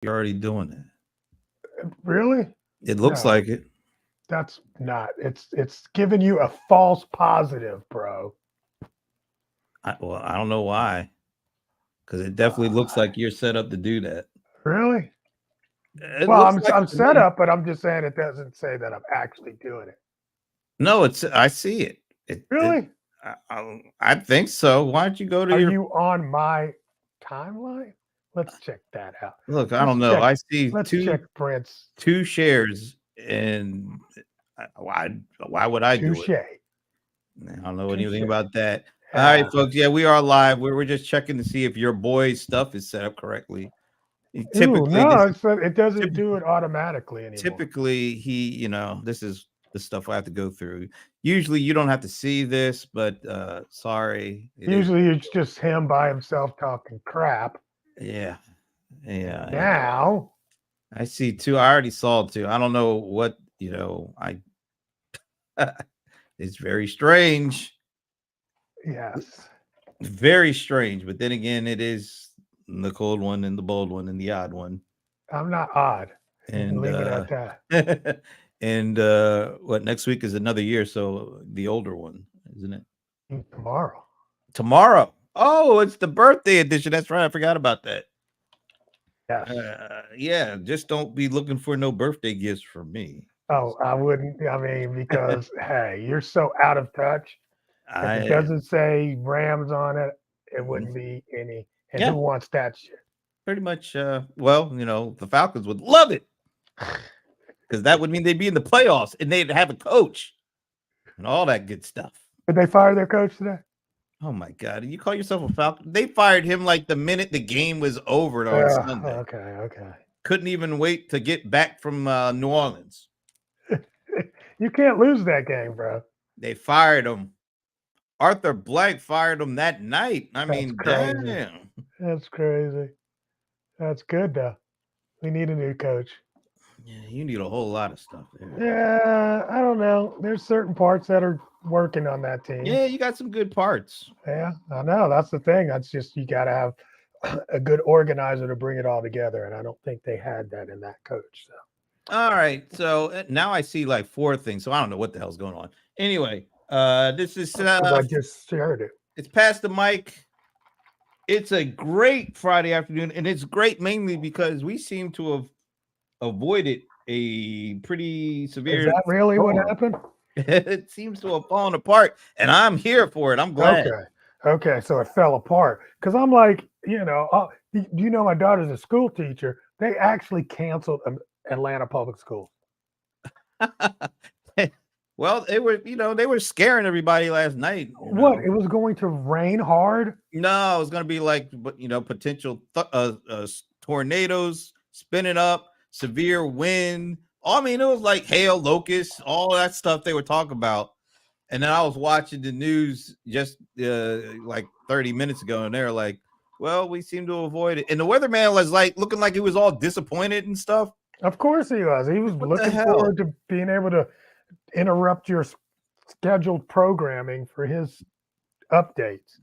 You're already doing it. Really? It looks No, like it. that's not. It's giving you a false positive, bro. Well, I don't know why, because it definitely looks Uh, like you're set up to do that. really? It Well, looks like I'm it to set me. up, but I'm just saying it doesn't say that I'm actually doing it. No, it's I see it. It Really? I think so. Why don't you go to Are your you on my timeline? Let's check that out. look? I Let's don't know. check. I see Let's check Brent's two shares, and why would I do it? touche. I don't know anything Touche. about that. All right, Yeah. folks. Yeah, we are live. We're just checking to see if your boy's stuff is set up correctly. Ooh, Typically, no, this is it doesn't typ- do it automatically anymore. typically this is the stuff I have to go through. Usually, you don't have to see this, but sorry, it is. Usually it's just him by himself talking crap. Yeah, And yeah, yeah. now, I see two. I already saw two. I don't know what I. It's very strange. yes, Very strange, but then again, it is the cold one and the bold one and the odd one. I'm not odd. You can And leave it at that. and what next week is another year, so the older one, isn't it? Tomorrow. Tomorrow. Oh, it's the birthday edition. That's right. I forgot about that. Yes. Yeah, just don't be looking for no birthday gifts from me. Oh, I wouldn't. I mean, because hey, you're so out of touch. If it I doesn't say Rams on it, it wouldn't be any. And who yeah, wants that shit? pretty much well, the Falcons would love it because that would mean they'd be in the playoffs and they'd have a coach and all that good stuff. Did they fire their coach today? Oh my god, you call yourself a Falcon? They fired him like the minute the game was over on Sunday. Okay, okay. Couldn't even wait to get back from New Orleans. You can't lose that game, bro. They fired him. Arthur Blank fired him that night. I That's mean, crazy. damn. That's crazy. That's good though. We need a new coach. Yeah, you need a whole lot of stuff there. Yeah, I don't know. There's certain parts that are working on that team. Yeah, you got some good parts. Yeah, I know. That's the thing. That's just you got to have a good organizer to bring it all together, and I don't think they had that in that coach. So All right, so now I see like four things. So I don't know what the hell's going on. Anyway, this is because I just shared it. it's past the mic. It's a great Friday afternoon, and it's great mainly because we seem to have avoided a pretty Is severe that really what storm. happened? It seems to have fallen apart, and I'm here for it. I'm glad. Okay. Okay. So it fell apart because I'm like, do you know my daughter's a school teacher? They actually canceled Atlanta Public Schools. Well, they were scaring everybody last night. What? It was going to rain hard. No, it was going to be like, potential tornadoes spinning up, severe wind. I mean, it was like hail, locusts, all that stuff they were talking about. And then I was watching the news just like 30 minutes ago, and they're like, well, we seem to avoid it. And the weatherman was like looking like he was all disappointed and stuff. Of course he was. He was What the looking hell? forward to being able to interrupt your scheduled programming for his updates.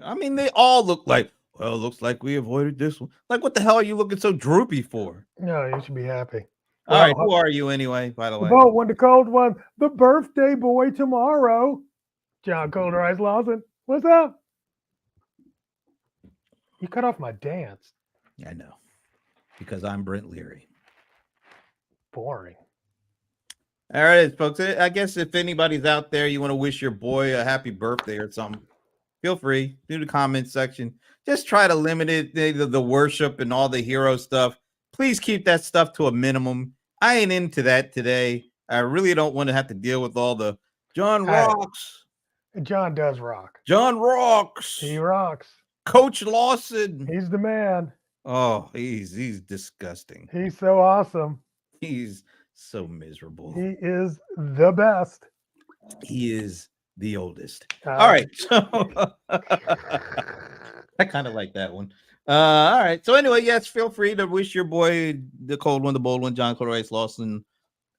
I mean, they all look like, well, it looks like we avoided this one. Like, what the hell are you looking so droopy for? No, you should be happy. All Well, right, who are you anyway, by the the way? vote won the cold one. The birthday boy tomorrow. John Colder Eyes Lawson. What's up? You cut off my dance. I know, because I'm Brent Leary. Boring. All right, folks. I guess if anybody's out there, you want to wish your boy a happy birthday or something, feel free. Do the comment section. Just try to limit it, the worship and all the hero stuff. Please keep that stuff to a minimum. I ain't into that today. I really don't want to have to deal with all the John Hey, rocks. John does rock. John rocks. He rocks. Coach Lawson. He's the man. Oh, he's disgusting. He's so awesome. He's so miserable. He is the best. He is the oldest. All right. So I kind of like that one. All right. So anyway, yes, feel free to wish your boy, the cold one, the bold one, John Colorice Lawson,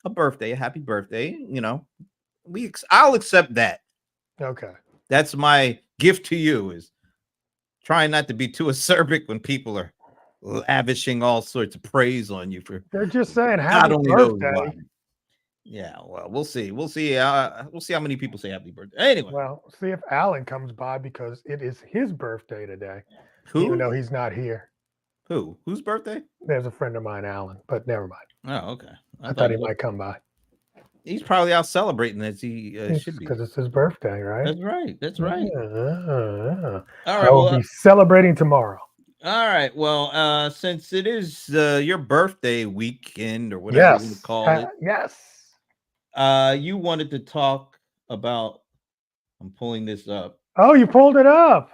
a birthday, a happy birthday. I'll accept that. Okay. That's my gift to you, is trying not to be too acerbic when people are lavishing all sorts of praise on you for They're just saying God happy only knows birthday. why. Yeah, well, we'll see. We'll see. We'll see how many people say happy birthday. Anyway, Well, see if Alan comes by because it is his birthday today, even who? though he's not here. Who? Whose birthday? There's a friend of mine, Alan, but never mind. Oh, okay. I thought he might come by. He's probably out celebrating as he should be. Because it's his birthday, right? That's right. That's right. Yeah. All I right. will Well, be celebrating tomorrow. all right. Well, since it is your birthday weekend or whatever you want to call it, Yes. you wanted to talk about. I'm pulling this up. Oh, you pulled it up.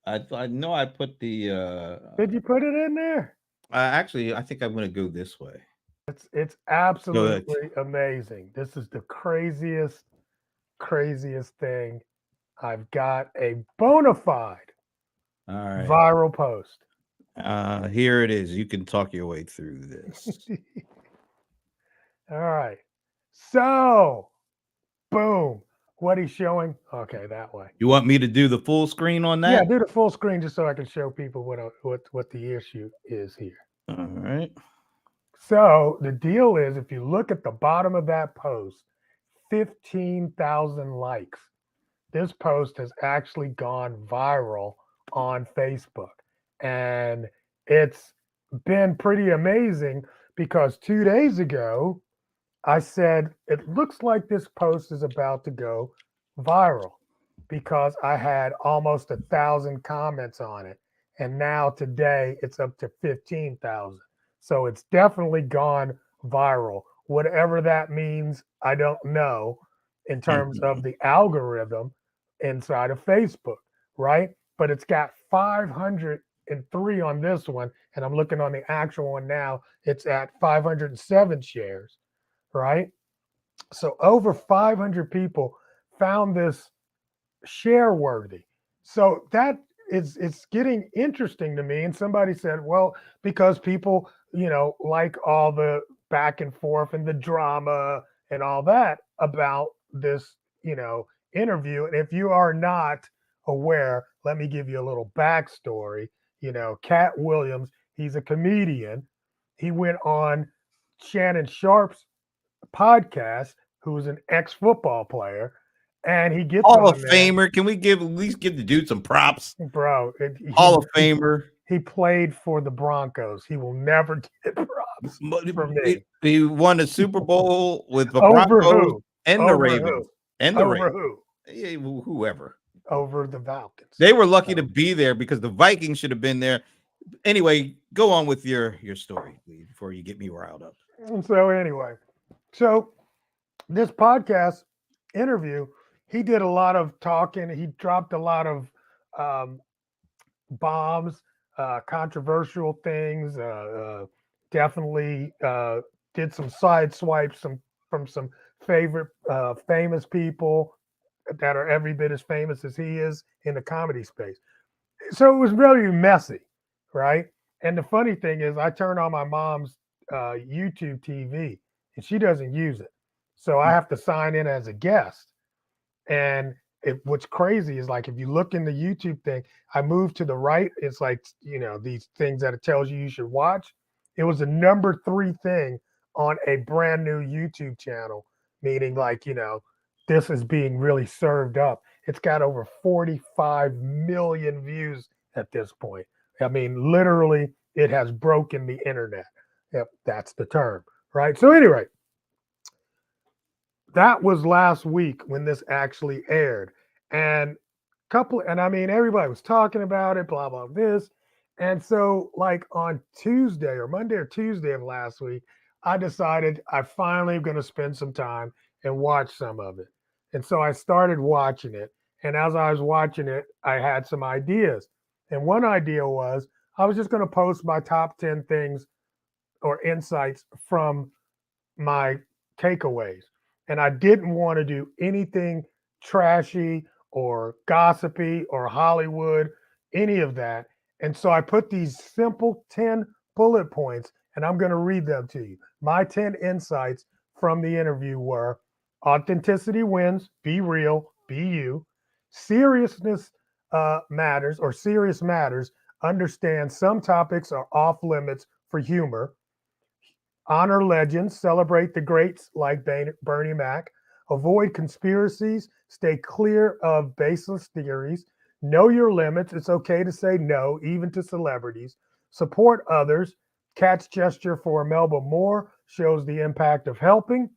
I know I put the. Did you put it in there? Actually, I think I'm going to go this way. It's absolutely amazing. This is the craziest thing. I've got a bona fide All right. viral post. Here it is. You can talk your way through this. All right. So, boom. What he's showing. Okay, that way. You want me to do the full screen on that? Yeah, do the full screen just so I can show people what the issue is here. All right. So the deal is, if you look at the bottom of that post, 15,000 likes. This post has actually gone viral on Facebook. And it's been pretty amazing because 2 days ago, I said, it looks like this post is about to go viral because I had almost 1,000 comments on it. And now today it's up to 15,000. So it's definitely gone viral. Whatever that means, I don't know in terms of the algorithm inside of Facebook, right? But it's got 503 on this one. And I'm looking on the actual one now. It's at 507 shares, right? So over 500 people found this share worthy. So that it's getting interesting to me. And somebody said, well, because people, like all the back and forth and the drama and all that about this, interview. And if you are not aware, let me give you a little backstory. Cat Williams, he's a comedian. He went on Shannon Sharp's podcast, who's an ex-football player, and he gets Hall of on there. Famer. Can we at least give the dude some props? Bro, Hall of Famer. He played for the Broncos. He will never get props from me. He won a Super Bowl with the Over Broncos who? and Over the Ravens. who? And the Over Ravens. who? Yeah, whoever. Over the Falcons. They were lucky to be there because the Vikings should have been there. Anyway, go on with your story before you get me riled up. So anyway, this podcast interview, he did a lot of talking. He dropped a lot of bombs, controversial things. Definitely did some side swipes from some favorite famous people that are every bit as famous as he is in the comedy space. So it was really messy, right? And the funny thing is, I turned on my mom's YouTube TV, and she doesn't use it, so I have to sign in as a guest. And what's crazy is, like, if you look in the YouTube thing, I moved to the right. It's like, these things that it tells you should watch. It was the number 3 thing on a brand new YouTube channel, meaning like, this is being really served up. It's got over 45 million views at this point. I mean, literally, it has broken the internet. Yep, that's the term, right? So anyway, that was last week when this actually aired. And everybody was talking about it, blah, blah, this. And so, like, on Tuesday or Monday or Tuesday of last week, I decided I finally am going to spend some time and watch some of it. And so I started watching it. And as I was watching it, I had some ideas. And one idea was I was just going to post my top 10 things or insights from my takeaways. And I didn't want to do anything trashy or gossipy or Hollywood, any of that. And so I put these simple 10 bullet points, and I'm going to read them to you. My 10 insights from the interview were: authenticity wins, be real, be you. Seriousness matters, or serious matters, Understand some topics are off limits for humor. Honor legends, celebrate the greats like Bernie Mac. Avoid conspiracies, stay clear of baseless theories. Know your limits. It's okay to say no, even to celebrities. Support others. Cat's gesture for Melba Moore shows the impact of helping.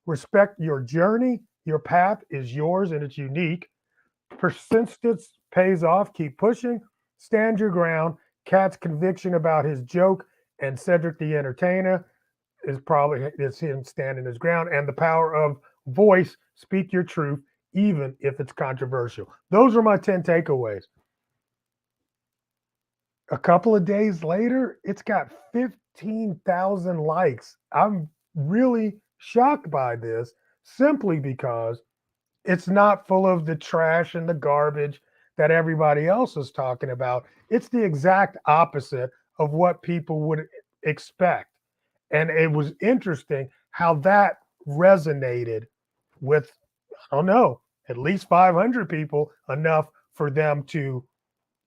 Respect your journey. Your path is yours and it's unique. Persistence pays off. Keep pushing. Stand your ground. Cat's conviction about his joke and Cedric the Entertainer is him standing his ground, and the power of voice. Speak your truth, even if it's controversial. Those are my 10 takeaways. A couple of days later, it's got 15,000 likes. I'm really shocked by this simply because it's not full of the trash and the garbage that everybody else is talking about. It's the exact opposite of what people would expect. And it was interesting how that resonated with, I don't know, at least 500 people, enough for them to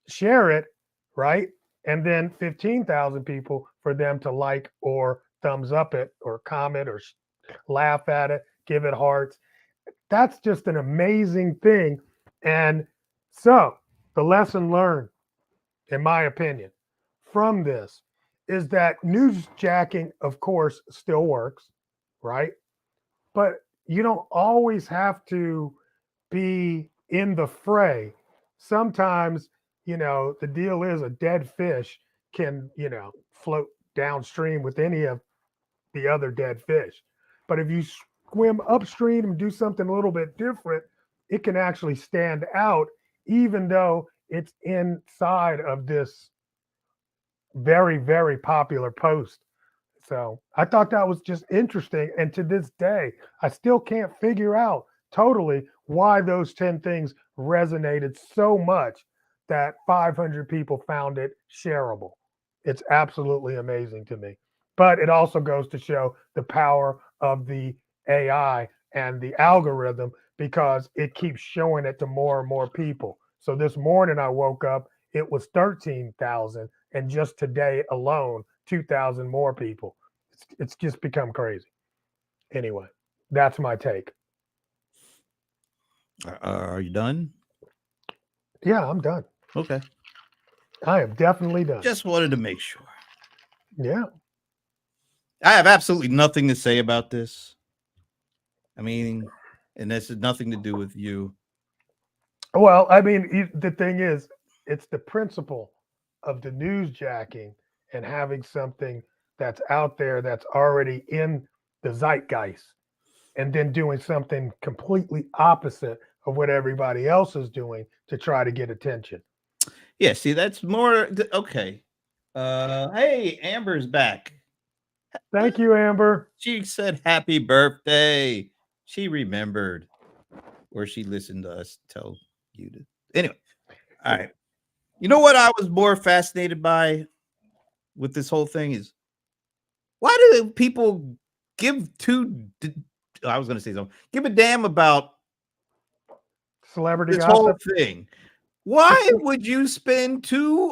share it, right? And then 15,000 people for them to like or thumbs up it or comment or laugh at it, give it hearts. That's just an amazing thing. And so the lesson learned, in my opinion, from this is that newsjacking, of course, still works, right? But you don't always have to be in the fray. Sometimes, the deal is a dead fish can, float downstream with any of the other dead fish. But if you swim upstream and do something a little bit different, it can actually stand out, even though it's inside of this very, very popular post. So I thought that was just interesting. And to this day, I still can't figure out totally why those 10 things resonated so much that 500 people found it shareable. It's absolutely amazing to me. But it also goes to show the power of the AI and the algorithm because it keeps showing it to more and more people. So this morning I woke up, it was 13,000. And just today alone, 2,000 more people. It's just become crazy. Anyway, that's my take. Are you done? Yeah, I'm done. Okay. I am definitely done. Just wanted to make sure. Yeah. I have absolutely nothing to say about this. I mean, and this has nothing to do with you. Well, I mean, the thing is, it's the principle of the newsjacking and having something that's out there that's already in the zeitgeist and then doing something completely opposite of what everybody else is doing to try to get attention. Yeah, see, that's more okay. Hey, Amber's back. Thank you, Amber. She said happy birthday. She remembered, or she listened to us tell you to. Anyway, all right. You know what I was more fascinated by with this whole thing is why do people give I was going to say something. Give a damn about Celebrity this gossip. whole thing. Why would you spend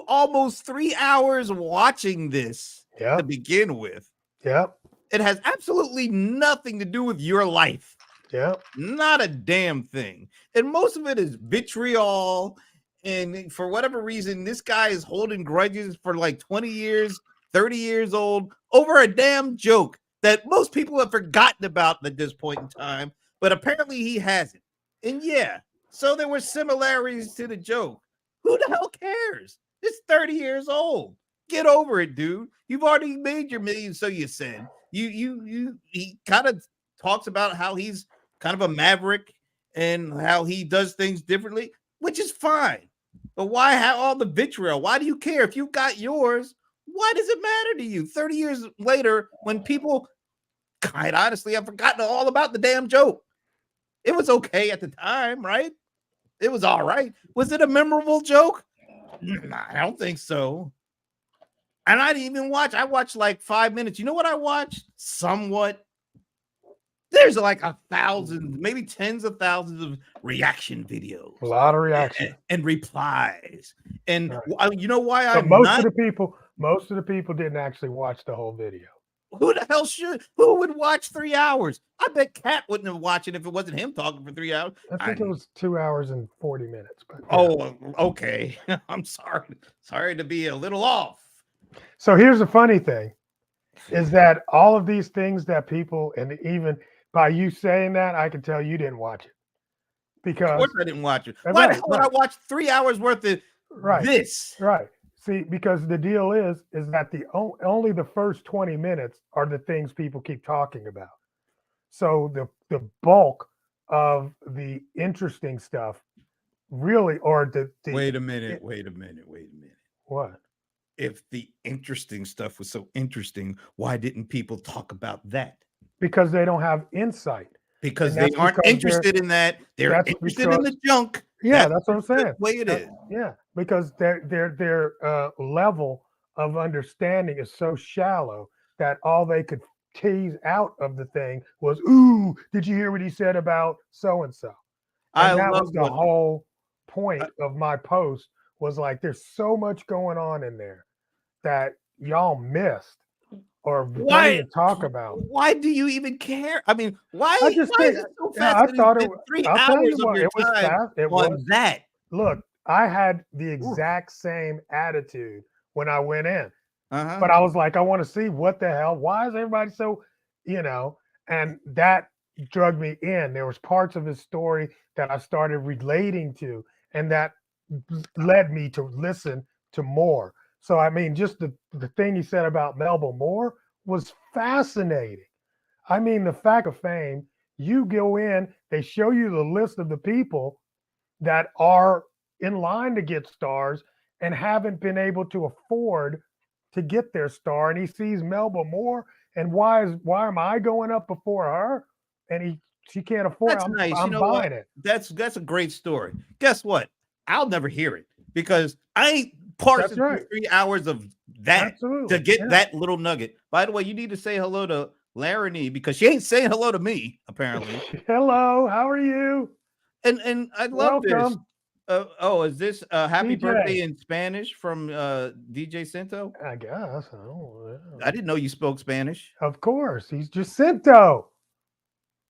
almost 3 hours watching this to begin with? Yep. It has absolutely nothing to do with your life. Yep. Not a damn thing. And most of it is vitriol. And for whatever reason, this guy is holding grudges for like 20 years, 30 years old over a damn joke that most people have forgotten about at this point in time. But apparently he hasn't. And yeah, so there were similarities to the joke. Who the hell cares? It's 30 years old. Get over it, dude. You've already made your million, so you said. He kind of talks about how he's kind of a maverick and how he does things differently, which is fine. But why have all the vitriol? Why do you care? If you got yours, why does it matter to you? 30 years later, when people, quite honestly, have forgotten all about the damn joke. It was okay at the time, right? It was all right. Was it a memorable joke? Nah, I don't think so. And I didn't even watch. I watched like 5 minutes. You know what I watched? Somewhat. There's like 1,000, maybe tens of thousands of reaction videos, A lot of reaction. and replies. And Right. you know why But I'm most not? of the people didn't actually watch the whole video. Who the hell should? Who would watch 3 hours? I bet Cat wouldn't have watched it if it wasn't him talking for 3 hours. I think it was 2 hours and 40 minutes. But yeah. Oh, okay. I'm sorry. Sorry to be a little off. So here's the funny thing is that all of these things that people, and even by you saying that, I can tell you didn't watch it. Of Because course I didn't watch it. Why the right, hell would I right, watch 3 hours worth of right, this? right. See, because the deal is that only the first 20 minutes are the things people keep talking about. So the bulk of the interesting stuff really, or the Wait a minute. Wait a minute. what? If the interesting stuff was so interesting, why didn't people talk about that? Because they don't have insight. Because And they that's aren't because interested in that. They're that's interested in because the junk. yeah, that's what I'm just the saying. way it is. Yeah, because their level of understanding is so shallow that all they could tease out of the thing was, "Ooh, did you hear what he said about so and so?" I And that love was the what whole point uh, of my post. Was like, there's so much going on in there that y'all missed or don't why even talk about. why do you even care? I mean, I just why is think it so yeah, I fascinating thought to it. spend 3 I'll tell you hours of what, your it was time fast. It on was. that? Look, I had the Oof. exact same attitude when I went in, Uh-huh. but I was like, I want to see what the hell. Why is everybody so, you know? And that drug me in. There was parts of his story that I started relating to, and that led me to listen to more. So I mean, just the thing he said about Melba Moore was fascinating. I mean, the fact of fame, you go in, they show you the list of the people that are in line to get stars and haven't been able to afford to get their star. And he sees Melba Moore, and why am I going up before her? And she can't afford. That's nice. You I'm know what? buying it. That's a great story. Guess what? I'll never hear it because I ain't That's parsing through right. 3 hours of that to Absolutely. get Yeah. that little nugget. By the way, you need to say hello to Laramie because she ain't saying hello to me, apparently. Hello, how are you? And I love this. Welcome, Is this happy birthday DJ. in Spanish from DJ Cinto? I guess. Oh, I yeah. didn't know you spoke Spanish. Of course, he's Jacinto.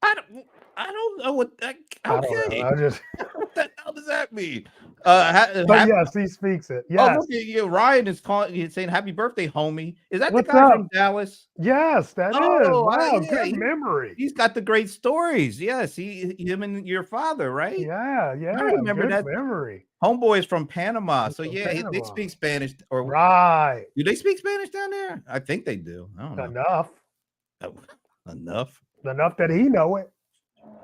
I don't I don't know what that I don't know. okay. I just, What the hell does that mean? but yes, he speaks it. Oh, Yes. look at you. Ryan is calling. He's saying happy birthday, homie. Is that the What's guy from up? Dallas? Yes, that is. Oh, Wow, yeah. good memory. He's got the great stories. Yes, him and your father, right? Yeah, I yeah, remember good that. memory. Homeboy is from Panama, He's so from yeah, they Panama. speak Spanish. Or Right. do they speak Spanish down there? I think they do. I don't know. Enough. Oh, enough. Enough that he know it.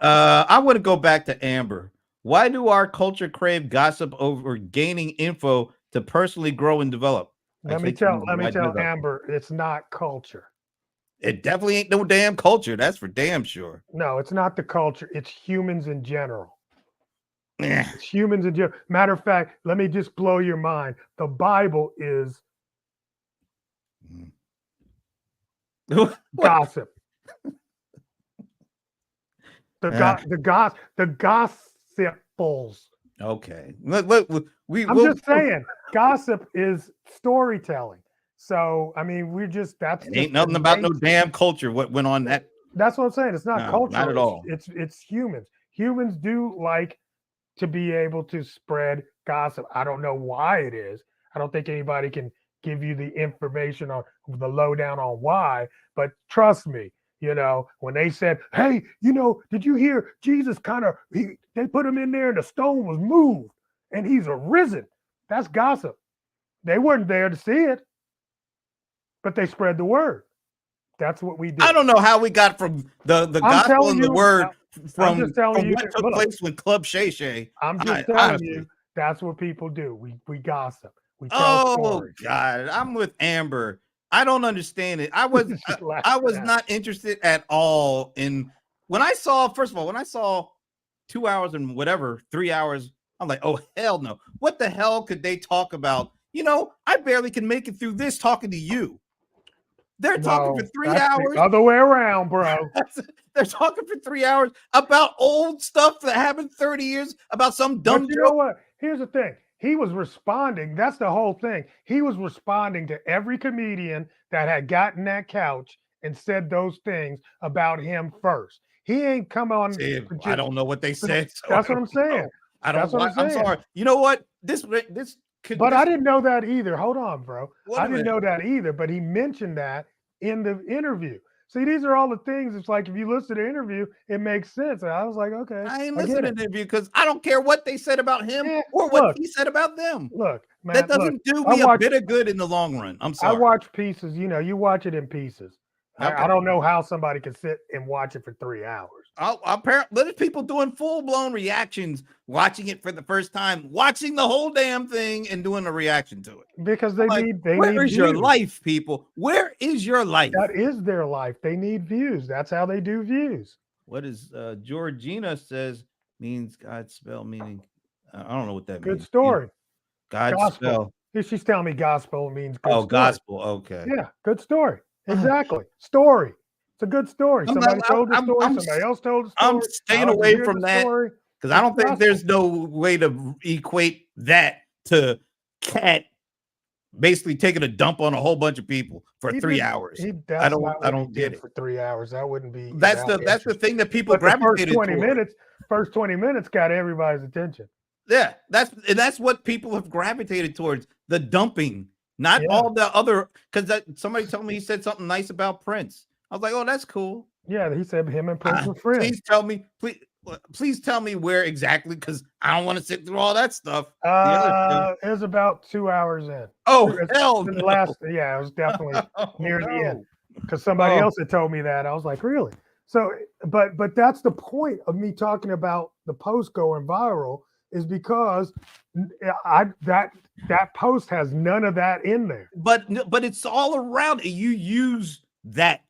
I want to go back to Amber. Why do our culture crave gossip over gaining info to personally grow and develop? I Let me think she tell means let me why tell does that? Amber, it's not culture. It definitely ain't no damn culture. That's for damn sure. No, it's not the culture. It's humans in general. Eh. It's humans in general. Matter of fact, let me just blow your mind. The Bible is What? gossip. Ah, The gossipfuls. okay. Look, we I'm will. just saying, gossip is storytelling. So I mean, that's It just ain't the nothing about no nature. damn culture. What went on that? That's what I'm saying. It's not No, not culture. at all. It's humans. Humans do like to be able to spread gossip. I don't know why it is. I don't think anybody can give you the information on the lowdown on why. But trust me, when they said, "Hey, did you hear Jesus they put him in there and the stone was moved and he's arisen." That's gossip. They weren't there to see it, but they spread the word. That's what we do. I don't know how we got from the I'm gospel telling and the you. word I'm just telling from you. what took Look, place with Club Shay Shay. I'm just telling you. Honestly. That's what people do. We gossip. We tell Oh stories. God, I'm with Amber. I don't understand it. I was not interested at all in when I saw, first of all, when I saw 2 hours and whatever, 3 hours, I'm like, oh hell no. What the hell could they talk about? I barely can make it through this talking to you. They're talking for No, 3 that's hours. the other way around, bro. They're talking for 3 hours about old stuff that happened 30 years about some But dumb you know joke. what? Here's the thing. He was responding. That's the whole thing. He was responding to every comedian that had gotten that couch and said those things about him first. He ain't come on. See, to I just, don't know what they said. So that's I what I'm don't saying. know. I That's don't. what I'm I'm saying. sorry. You know what? This could. But this, I didn't know that either. Hold on, bro. Wait I a didn't minute. know that either. But he mentioned that in the interview. See, these are all the things. It's like if you listen to the interview, it makes sense. And I was like, okay, I ain't I get listening it. to the interview because I don't care what they said about him Yeah, or what look, he said about them. look, That man. Look, doesn't do I me a watch. bit of good in the long run. I'm I sorry. watch pieces. You know, you watch it in pieces. Okay. I don't know how somebody can sit and watch it for 3 hours. Apparently, there's people doing full blown reactions, watching it for the first time, watching the whole damn thing and doing a reaction to it. Because they Like, need where is your views. life, people? Where is your life? That is their life. They need views. That's how they do views. What is Georgina says means God spell meaning? I don't know what that Good means. story. God Gospel. spell. She's telling me gospel means good story. Gospel. Okay. Yeah, good story. Exactly. Story. It's a good story. I'm Somebody not- told the I'm- story. I'm- Somebody else told the story. I'm staying I'll away hear from the that story. because I don't think gospel. there's no way to equate that to Cat basically taking a dump on a whole bunch of people for He 3 did- hours. that's I don't- not I what don't he get did it. for 3 hours. That wouldn't be. That's that the interesting. thing that people But the first gravitated 20 toward. minutes, first 20 minutes got everybody's attention. Yeah, that's what people have gravitated towards, the dumping, not Yeah. all the other. Because somebody told me he said something nice about Prince. I was like, oh, that's cool. Yeah, he said him and Prince were friends. Please tell me where exactly, because I don't want to sit through all that stuff. It was about 2 hours in. Oh, It's hell in no. the last, yeah, it was definitely near the end. No. Because somebody Oh. else had told me that. I was like, really? So, but that's the point of me talking about the post going viral, is because that post has none of that in there. But it's all around. You use that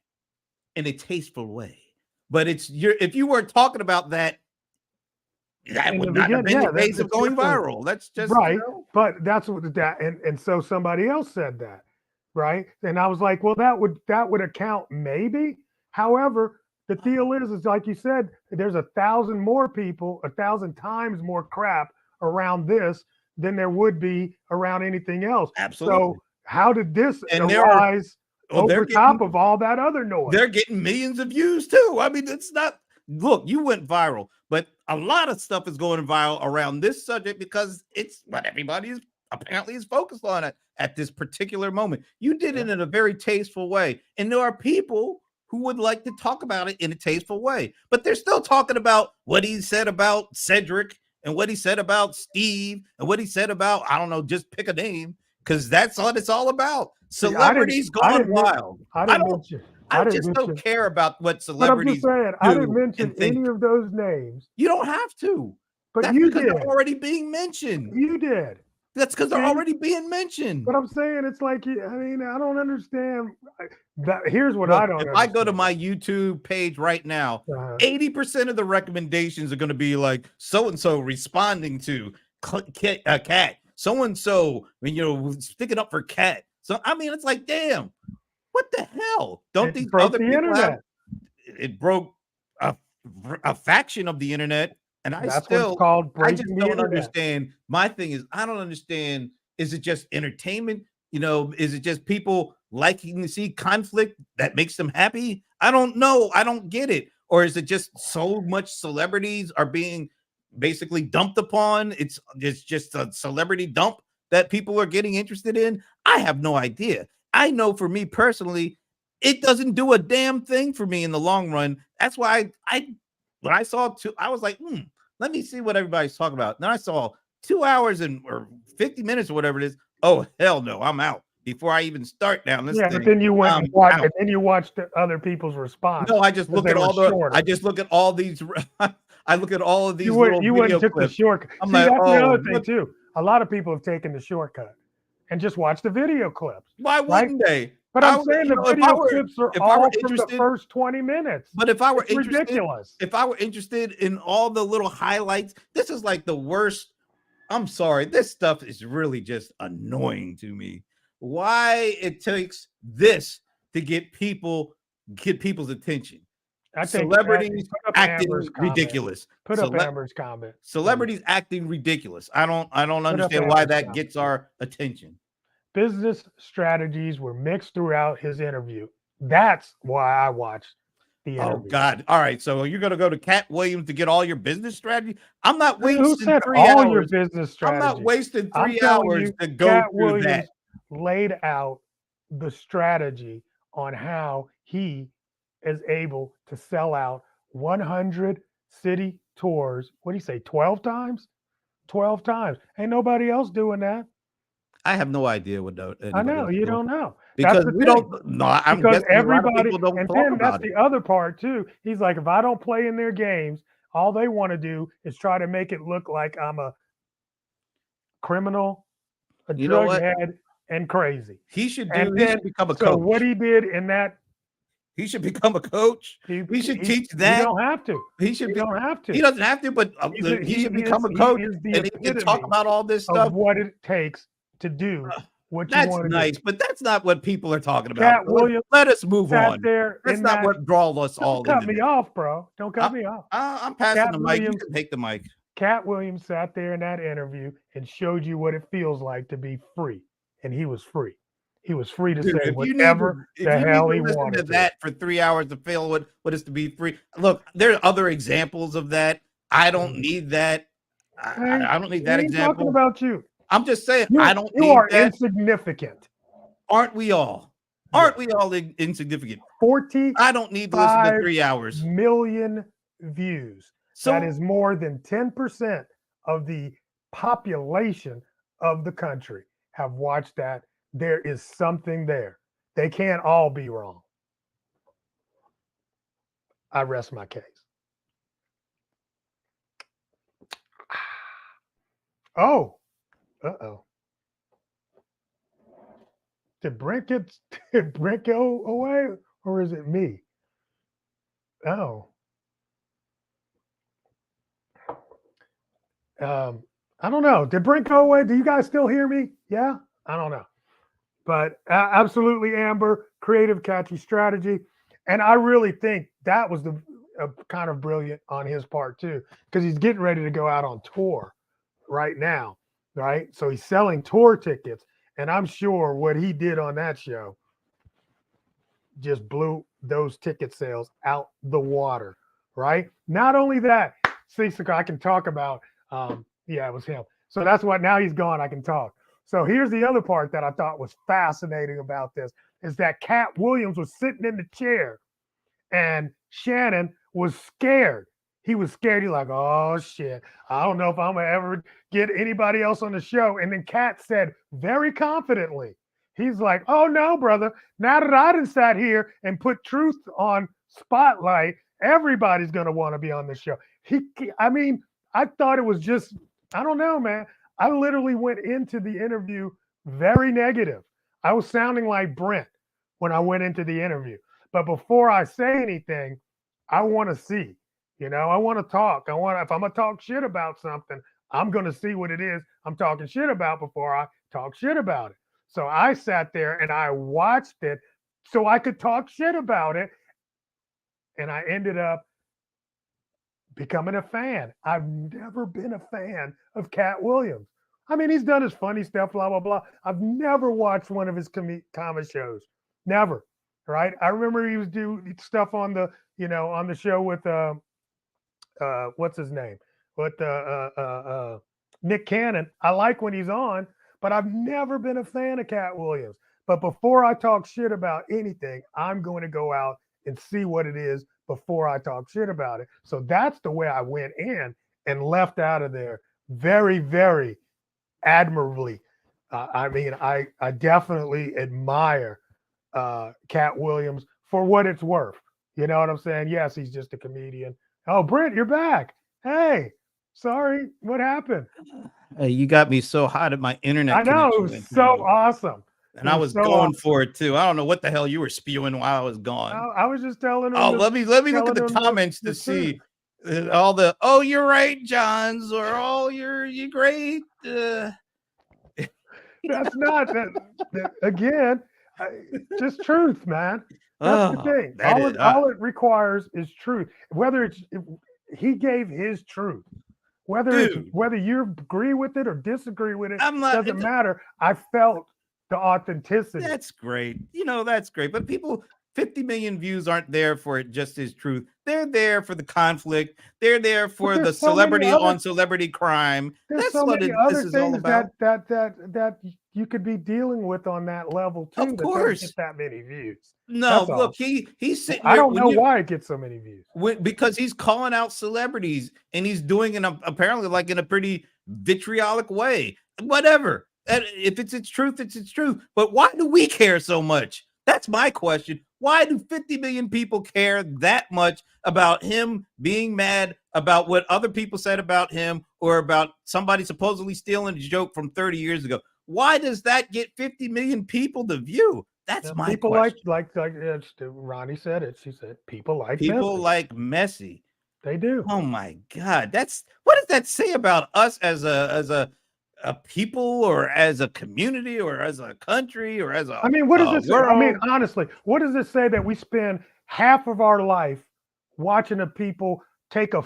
in a tasteful way. But if you weren't talking about that, that In would the not have been beginning, the yeah, case of that's going different. viral. That's just right. you know. But that's what that and so somebody else said that, right? And I was like, well, that would account maybe. However, the deal is like you said, there's 1,000 more people, 1,000 times more crap around this than there would be around anything else. Absolutely. So how did this And arise they're over top of all that other noise? They're getting millions of views too. I mean, it's not. Look, you went viral, but a lot of stuff is going viral around this subject because it's what everybody is apparently is focused on at this particular moment. You did it in a very tasteful way, and there are people who would like to talk about it in a tasteful way, but they're still talking about what he said about Cedric and what he said about Steve and what he said about, I don't know, just pick a name, because that's what it's all about. Celebrities going wild. I just don't care about what celebrities But I'm just saying, I didn't mention any of those names. You don't have to. But that's you because did. They're already being mentioned. You did. That's because they're already being mentioned. But I'm saying it's like, I mean, I don't understand. Here's what Look, I don't if understand. I go to my YouTube page right now, 80% of the recommendations are going to be like so-and-so responding to Cat. So-and-so, sticking up for Cat. So, I mean, it's like, damn, what the hell? Don't these other people internet. It broke a faction of the internet. And I just don't understand. My thing is, I don't understand. Is it just entertainment? Is it just people liking to see conflict that makes them happy? I don't know. I don't get it. Or is it just so much celebrities are being basically dumped upon? It's just a celebrity dump that people are getting interested in. I have no idea. I know for me personally, it doesn't do a damn thing for me in the long run. That's why when I saw I was like, let me see what everybody's talking about. Then I saw 2 hours or 50 minutes or whatever it is. Oh, hell no, I'm out before I even start down this thing. But then you went and watched other people's response. No, I just look at all I just look at all these. I look at all of these. You went took the shortcut. I'm See, like, that's the other thing too. A lot of people have taken the shortcut and just watched the video clips. Why wouldn't they? But I'm saying the video clips are all from the first 20 minutes. But if I were interested, ridiculous. If I were interested in all the little highlights, this is like the worst. I'm sorry, this stuff is really just annoying to me. Why it takes this to get people's attention. I think Celebrities put up acting Amber's comment. ridiculous. Put up Cele- Amber's comment. please. Celebrities acting ridiculous. I don't Put up understand why Amber's that comment. gets our attention. Business strategies were mixed throughout his interview. That's why I watched the Oh interview. God! All right, so you're gonna go to Cat Williams to get all your business strategy? I'm not Who wasting said 3 all your hours. business I'm strategies? not wasting I'm 3 telling hours you, to go Cat through Williams that. laid out the strategy on how he is able to sell out 100 city tours. What do you say? 12 times? 12 times. Ain't nobody else doing that. I have no idea what I anybody know else you doing don't know. because That's the we thing. don't. No, I'm Because guessing a lot of everybody, people don't and talk then that's about it. the other part too. He's like, if I don't play in their games, all they want to do is try to make it look like I'm a criminal, a You know drug what? head, and crazy. He should do. And He then, should become a so coach. what he did in that, He should become a coach. he should he- teach You that. don't have to. He should You be. don't have to. He doesn't have to, but he should become a coach He is the and he can talk epitome about all this of stuff. what it takes to do what you That's want to do. nice, but that's not what people are talking about. Cat So let- Williams let us move Sat on. there That's in not that. what draws us all Don't cut into me this. off, bro. Don't cut me off. I'm passing Cat the mic. You Williams- can take the mic. Cat Williams sat there in that interview and showed you what it feels like to be free, and he was free. He was free to Dude, say if you whatever need the hell to he listen wanted to that for 3 hours to feel what is to be free. Look, there are other examples of that. I don't need that. I don't need that He ain't talking example. about you. I'm just saying You, I don't you need are that. insignificant. Aren't we all? Aren't we all insignificant? 45 I don't need to listen to 3 hours. million views. So That is more than 10% of the population of the country have watched that. There is something there. They can't all be wrong. I rest my case. Oh, uh-oh. Did Brent go away, or is it me? Oh. I don't know. Did Brent go away? Do you guys still hear me? Yeah? I don't know. But absolutely, Amber, creative, catchy strategy. And I really think that was the kind of brilliant on his part too, because he's getting ready to go out on tour right now, right? So he's selling tour tickets. And I'm sure what he did on that show just blew those ticket sales out the water, right? Not only that, Cecil, I can talk about, yeah, it was him. So that's what, now he's gone, I can talk. So here's the other part that I thought was fascinating about this is that Cat Williams was sitting in the chair and Shannon was scared. He was scared. He's like, oh shit, I don't know if I'm gonna ever get anybody else on the show. And then Cat said very confidently, he's like, oh no, brother, now that I done sat here and put truth on spotlight, everybody's gonna want to be on the show. I mean, I thought it was just, I don't know, man. I literally went into the interview very negative. I was sounding like Brent when I went into the interview. But before I say anything, I want to see. You know, I want to talk. If I'm going to talk shit about something, I'm going to see what it is I'm talking shit about before I talk shit about it. So I sat there and I watched it so I could talk shit about it. And I ended up becoming a fan. I've never been a fan of Cat Williams. I mean, he's done his funny stuff, blah, blah, blah. I've never watched one of his comedy shows. Never. Right. I remember he was doing stuff on the, you know, on the show with, what's his name? With Nick Cannon. I like when he's on, but I've never been a fan of Cat Williams. But before I talk shit about anything, I'm going to go out and see what it is before I talk shit about it. So that's the way I went in and left out of there very, very admirably. I mean, I definitely admire Cat Williams for what it's worth. You know what I'm saying? Yes, he's just a comedian. Oh, Brent, you're back. Hey, sorry, what happened? Hey, you got me so hot at my internet. I know, it connection was so awesome. And I was going for it too. I don't know what the hell you were spewing while I was gone. I was just telling him. Oh, let me look at the comments to see all the. Oh, you're right, Johns, or oh, you're great. That's not that. Again, Just truth, man. That's the Oh, thing. that is All it requires is truth. Whether he gave his truth, dude. whether you agree with it or disagree with it, I'm not. doesn't matter. I felt the authenticity. That's great. That's great. But 50 million views aren't there for it just his truth. They're there for the conflict. They're there for the there's so many celebrity other on celebrity crime. there's That's so what many this other is all things about. that you could be dealing with on that level too. Of That don't course. get that many views. No, That's all. look, he's sitting I there. don't know why it gets so many views. Because he's calling out celebrities and he's doing it apparently like in a pretty vitriolic way. Whatever. If it's its truth, it's its truth. But why do we care so much? That's my question. Why do 50 million people care that much about him being mad about what other people said about him or about somebody supposedly stealing a joke from 30 years ago? Why does that get 50 million people to view? That's my people question. like Ronnie said it. She said people like Messi. They do. Oh my God. What does that say about us as a people or as a community or as a country or as a I mean, what does this world? I mean, honestly, what does it say that we spend half of our life watching the people take a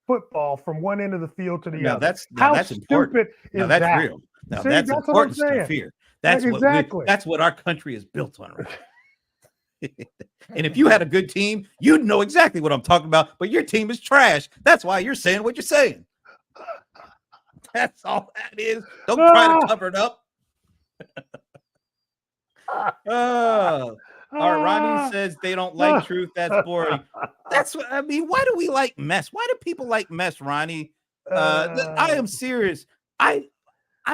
football from one end of the field to the other? How that's stupid is that? That's real. Now See, that's important stuff here. That's exactly. That's what our country is built on, right? And if you had a good team, you'd know exactly what I'm talking about. But your team is trash. That's why you're saying what you're saying. That's all that is. Don't try to cover it up. All right, Ronnie says they don't like truth. That's boring. That's what I mean. Why do we like mess? Why do people like mess, Ronnie? I am serious. I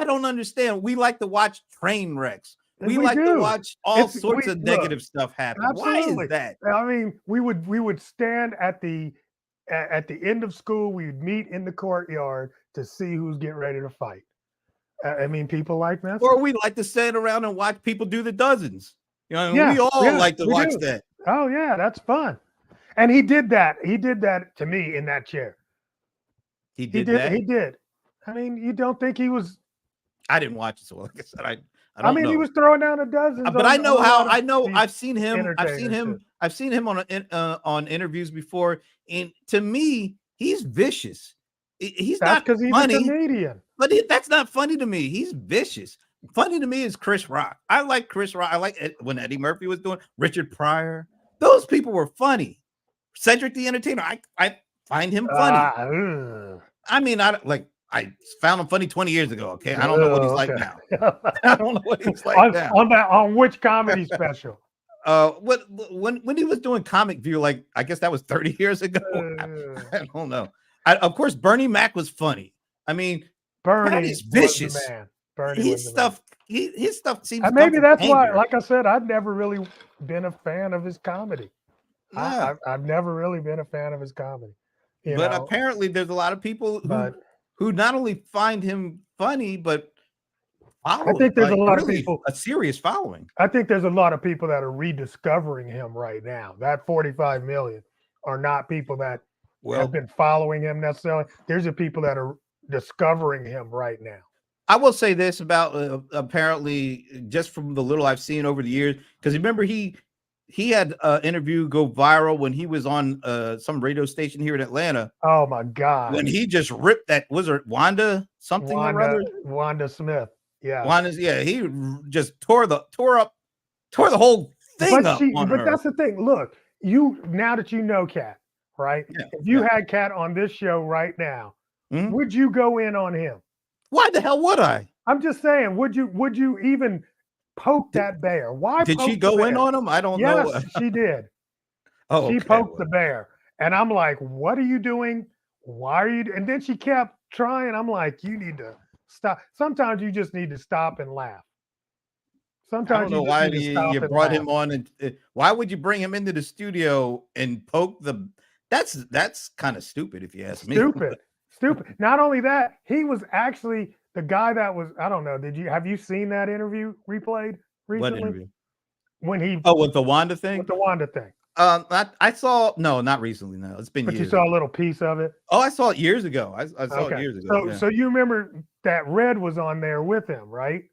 don't understand. We like to watch train wrecks. We like to watch all sorts of negative stuff happen. Absolutely. Why is that? I mean, we would stand at the end of school. We'd meet in the courtyard to see who's getting ready to fight. I mean, people like that. Or we like to stand around and watch people do the dozens. We all like to watch that. Oh yeah, that's fun. And he did that. He did that to me in that chair. He did that. He did. I mean, you don't think he was? I didn't watch it, so like I said, I don't know. He was throwing down a dozen. But I know how. I know. I've seen him. I've seen him on interviews before, and to me, he's vicious. He's not because he's funny, a comedian. But that's not funny to me. He's vicious. Funny to me is Chris Rock. I like Chris Rock. I like when Eddie Murphy was doing Richard Pryor. Those people were funny. Cedric the Entertainer. I find him funny. I mean, I found him funny 20 years ago. Okay, I don't know what he's like now. I don't know what he's like now. On which comedy special? When he was doing Comic View, like I guess that was 30 years ago. I don't know. Of course, Bernie Mac was funny. I mean, Bernie is vicious. His stuff seems. Maybe that's why. Like I said, I've never really been a fan of his comedy. Yeah. I've never really been a fan of his comedy. But apparently, there's a lot of people who not only find him funny, but follow. I think there's a lot of people, a serious following. I think there's a lot of people that are rediscovering him right now. That 45 million are not people that have been following him necessarily. There's the people that are discovering him right now. I will say this about apparently, just from the little I've seen over the years, because remember he had an interview go viral when he was on some radio station here in Atlanta. Oh my God! When he just ripped that, was it Wanda something or other? Wanda Smith. Yeah. He just tore the whole thing up. But that's the thing. Look, now that you know Cat, right? Yeah, if you had Cat on this show right now, would you go in on him? Why the hell would I? I'm just saying, would you even poke that bear? Why did she go in on him? I don't know. Yes, she did. She poked the bear. And I'm like, what are you doing? Why are you? And then she kept trying. I'm like, you need to stop. Sometimes you just need to stop and laugh. Sometimes I don't know why you brought him on. And why would you bring him into the studio and poke the? That's kind of stupid if you ask me. Stupid. Not only that, he was actually the guy that was. I don't know. Have you seen that interview replayed recently? What interview? When he with the Wanda thing. With the Wanda thing. I saw not recently. No, it's been. But years you saw ago. a little piece of it. Oh, I saw it years ago. I saw it years ago. So you remember that Red was on there with him, right?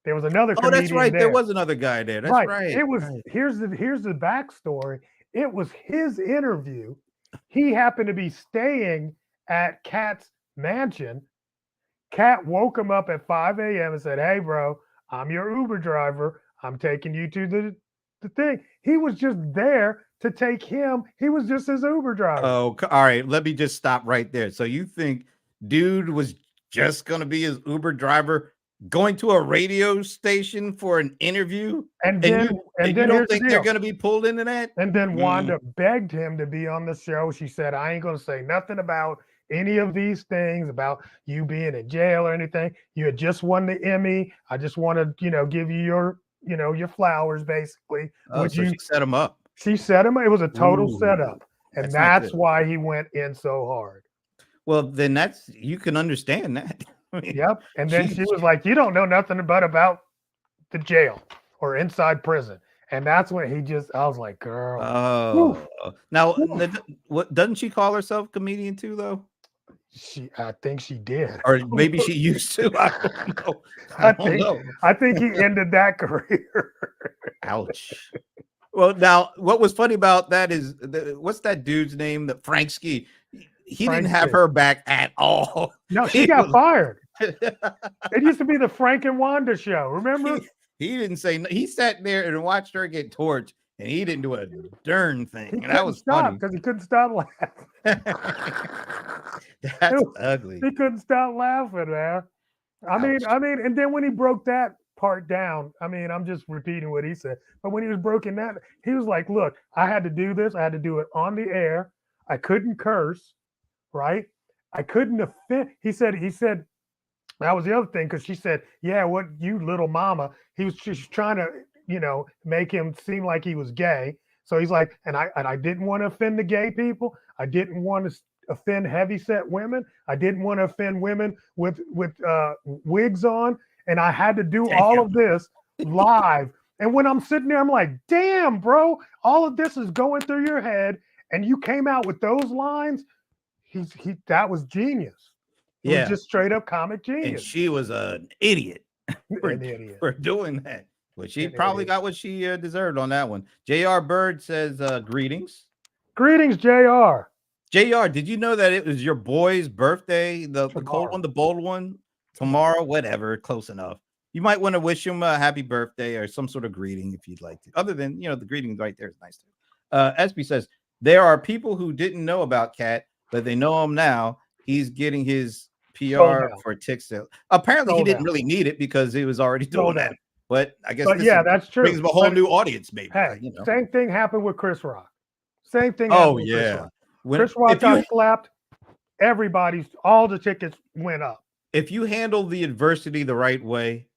There was another Oh, comedian that's right. there. There was another guy there. That's right. It was right. here's the backstory. It was his interview. He happened to be staying at Kat's mansion. Kat woke him up at 5 a.m. and said, "Hey, bro, I'm your Uber driver. I'm taking you to the thing." He was just there to take him. He was just his Uber driver. Oh, all right. Let me just stop right there. So you think dude was just gonna be his Uber driver going to a radio station for an interview? And And then you here's don't the think they're deal. gonna be pulled into that? And then Mm. Wanda begged him to be on the show. She said, "I ain't going to say nothing about any of these things, about you being in jail or anything. You had just won the Emmy. I just want to, give you your flowers, basically." Oh, Would so you? she set him up. She set him. It was a total Ooh, setup, and that's not that's good. why he went in so hard. Well, then you can understand that. I mean, Yep. And then she she was like, "You don't know nothing about the jail or inside prison." And that's when I was like, "Girl, woof, now woof." what doesn't she call herself comedian too, though? I think she did. Or maybe she used to. I don't know. I don't know. I think he ended that career. Ouch. Well, now what was funny about that is what's that dude's name? The Frank Ski. He Frank didn't have Ski. her back at all. No, she He got was- fired. It used to be the Frank and Wanda show. Remember? He didn't say. He sat there and watched her get torched, and he didn't do a darn thing. And that was funny because he couldn't stop laughing. That's ugly. He couldn't stop laughing, man. I mean, and then when he broke that part down, I'm just repeating what he said. But when he was breaking that, he was like, "Look, I had to do this. I had to do it on the air. I couldn't curse, right? I couldn't offend." He said that was the other thing, because she said, "Yeah, what you little mama?" He was just trying to, make him seem like he was gay. So he's like, and I didn't want to offend the gay people. I didn't want to offend heavyset women. I didn't want to offend women with wigs on, and I had to do all of this live. And when I'm sitting there, I'm like, "Damn, bro, all of this is going through your head, and you came out with those lines." That was genius. It was just straight up comic genius. And she was an idiot for doing that. But she probably got what she deserved on that one. J.R. Bird says, greetings. Greetings, JR. JR, did you know that it was your boy's birthday? The cold one, the bold one, tomorrow, whatever, close enough. You might want to wish him a happy birthday or some sort of greeting if you'd like to. Other than, the greeting right there is nice too. SB says, there are people who didn't know about Cat, but they know him now. He's getting his PR for tick sale. Apparently, he didn't really need it because he was already doing that. But I guess that's true. Brings him a whole new audience, maybe. Hey, same thing happened with Chris Rock. Same thing. Oh yeah, Chris Rock got slapped. All the tickets went up. If you handle the adversity the right way,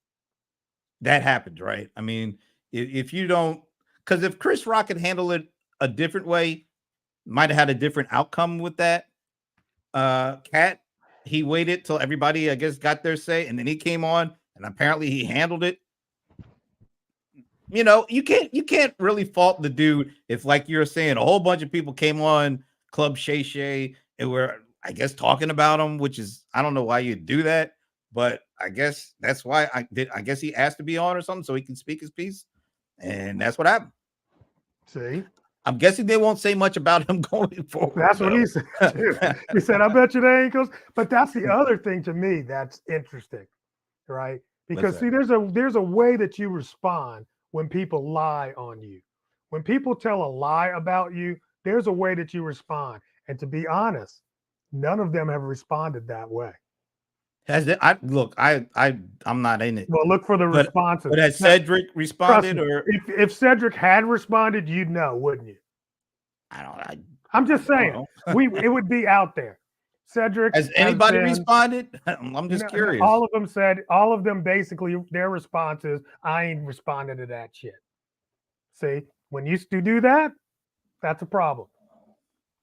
that happens, right? I mean, if you don't, because if Chris Rock had handled it a different way, might have had a different outcome with that. Cat, he waited till everybody, I guess, got their say, and then he came on, and apparently he handled it. You can't really fault the dude if, like you're saying, a whole bunch of people came on Club Shay Shay and were, I guess, talking about him, which is, I don't know why you'd do that, but I guess that's why I guess he asked to be on or something so he can speak his piece, and that's what happened. See, I'm guessing they won't say much about him going forward. That's what he said too. He said, "I bet you they ain't goes." But that's the other thing to me that's interesting, right? Because see, there's a way that you respond when people lie on you. When people tell a lie about you, there's a way that you respond. And to be honest, none of them have responded that way. Has it? I'm not in it. Well, look for the responses. But has Cedric responded, or if Cedric had responded, you'd know, wouldn't you? I'm just saying, it would be out there. Cedric, has anybody responded? I'm just curious. All of them basically, their response is, "I ain't responding to that shit." See, when you do that, that's a problem.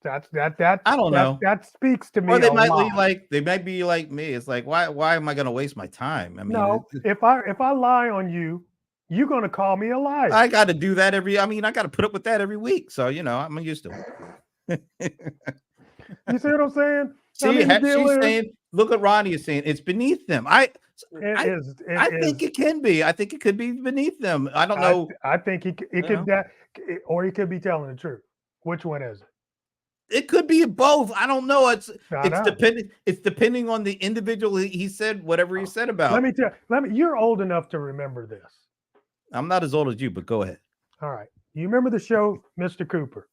That I don't know. That speaks to me. Or they might be like me. It's like, why am I going to waste my time? I mean, no. If I lie on you, you're going to call me a liar. I got to do that I got to put up with that every week. So I'm used to it. You see what I'm saying? See, she's saying look what Ronnie is saying. It's beneath them. I think It it can be. I think it could be beneath them. I don't I know. I think it You could know? that, or he could be telling the truth. Which one is it? It could be both. I don't know. I It's know. depending. It's depending on the individual. He said whatever he said Let about. me tell. Let me. You're old enough to remember this. I'm not as old as you, but go ahead. All right. You remember the show, Mr. Cooper?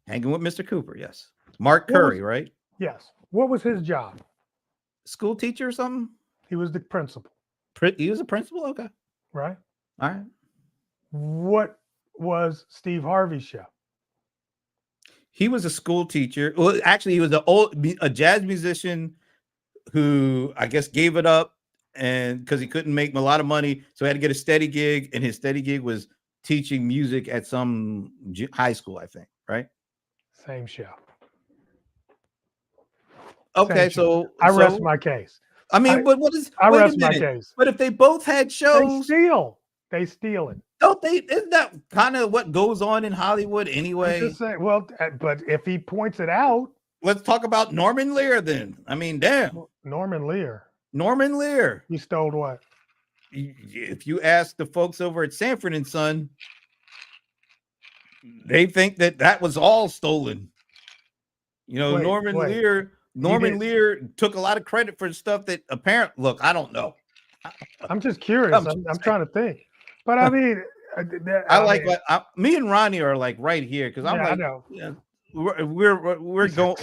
Hanging with Mr. Cooper. Yes. Mark What was- Curry, right? Yes. What was his job? School teacher or something? He was the principal, He was a principal. Okay. right? All right. What was Steve Harvey's show? He was a school teacher. Well, actually, he was a jazz musician who I guess gave it up and because he couldn't make a lot of money, so he had to get a steady gig, and his steady gig was teaching music at some high school, I think, right? Same show. Okay, Same show. so I rest my case. I mean, but what is? I Wait a rest my minute. case. But if they both had They shows, steal. They steal it. don't they? Isn't that kind of what goes on in Hollywood I'm anyway? just saying, well, but if he points it out, Let's talk about Norman Lear then. I mean, damn, Norman Lear, Norman Lear. he stole what? If you ask the folks over at Sanford and Son, they think that was all stolen. You know, Wait, Norman wait. Lear did- Lear took a lot of credit for stuff that apparent. Look, I don't know. I'm just curious. I'm trying to think. But I mean, What me and Ronnie are like right here because I'm yeah, I like, know. yeah, we're going.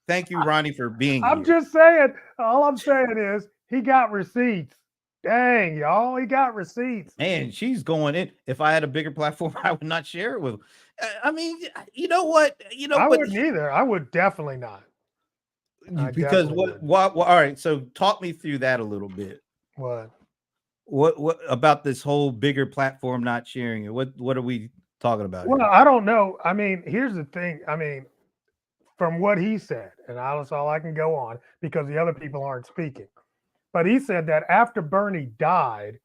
Thank you, Ronnie, for being I'm here. just saying. All I'm saying is he got receipts. Dang, y'all, he got receipts. Man, she's going in. If I had a bigger platform, I would not share it with. I mean, you know what? I but wouldn't either. I would definitely not. I because definitely wouldn't. what? All right. So talk me through that a little bit. What? What about this whole bigger platform not sharing it? What are we talking about? Well, here? I don't know. I mean, here's the thing. I mean, from what he said, and that's all I can go on because the other people aren't speaking. But he said that after Bernie died,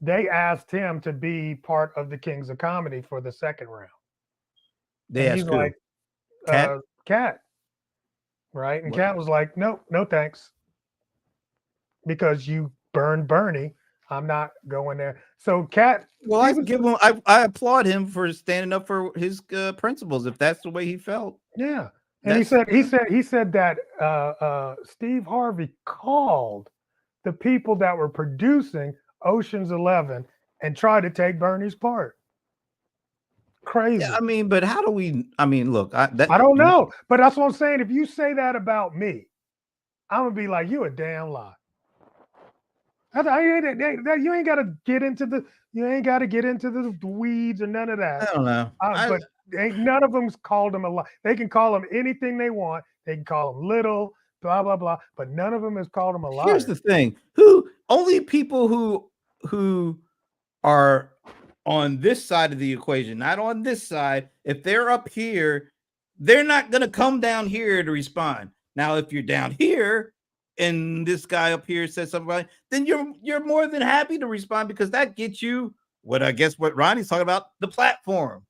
they asked him to be part of the Kings of Comedy for the second round. They And asked who? Cat? Cat? Cat. Right? And What? Cat was like, nope, no thanks. Because you burned Bernie. I'm not going there. So Cat. Well, I give him. I applaud him for standing up for his principles. If that's the way he felt. Yeah. And he said that Steve Harvey called the people that were producing Ocean's 11 and tried to take Bernie's part. Crazy. Yeah, I mean, but how do we? I mean, look, I don't know, but that's what I'm saying. If you say that about me, I'm gonna be like, you a damn lie. You ain't got to get into the weeds or none of that. I don't know. But ain't none of them's called him a lie. They can call him anything they want. They can call him little, blah blah blah. But none of them has called him a liar. Here's the thing: only people who are on this side of the equation, not on this side. If they're up here, they're not gonna come down here to respond. Now, if you're down here and this guy up here says something, then you're more than happy to respond because that gets you what Ronnie's talking about, the platform.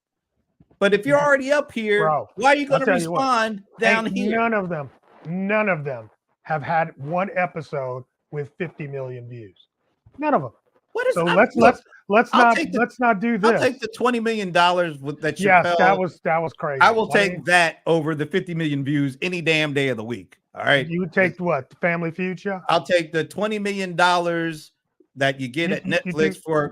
But if you're already up here, Bro, why are you going to respond down here? None of them have had one episode with 50 million views. None of them. What is so? Let's not do this. I'll take the $20 million with that. Yes, Chappelle. that was crazy. I will take that over the 50 million views any damn day of the week. All right. You would take what? The Family Feud show? I'll take the $20 million that you get at Netflix for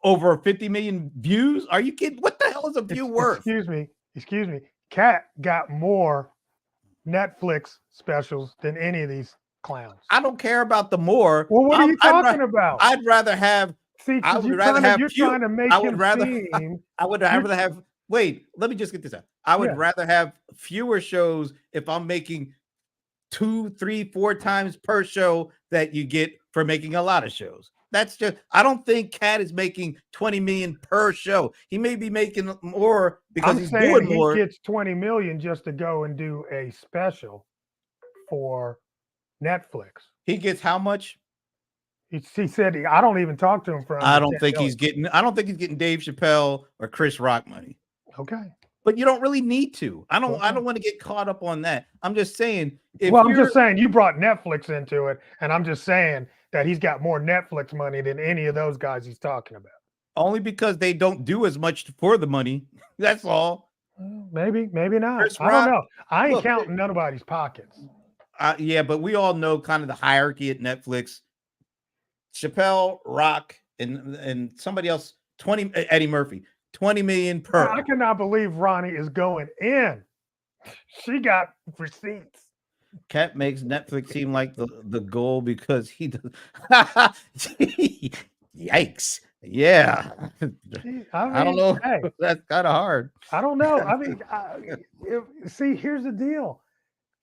over 50 million views. Are you kidding? What the hell is a view worth? Excuse me. Cat got more Netflix specials than any of these clowns. I don't care about the more. Well, what are you talking about? I'd rather have. See, I would rather have. You're trying to make him seem. I would rather have. Wait, let me just get this out. I would rather have fewer shows if I'm making 2, 3, 4 times per show that you get for making a lot of shows. That's just. I don't think Cat is making 20 million per show. He may be making more because he's doing more. He gets 20 million just to go and do a special for Netflix. He gets how much? He said I don't even talk to him for. I don't think he's getting Dave Chappelle or Chris Rock money. Okay. but you don't really need to. I Okay. don't want to get caught up on that. I'm just saying. If Well, I'm you're just saying you brought Netflix into it, and I'm just saying that he's got more Netflix money than any of those guys he's talking about. only because they don't do as much for the money. That's all. Well, maybe not. Chris I don't Rock, know. I ain't look, counting nobody's pockets. yeah, but we all know kind of the hierarchy at Netflix. Chappelle, Rock, and somebody else, Eddie Murphy, 20 million per. I cannot believe Ronnie is going in. She got receipts. Cat makes Netflix seem like the goal because he does. Yikes! Yeah, I don't know. Hey, That's kind of hard. I don't know. I mean, see, here's the deal.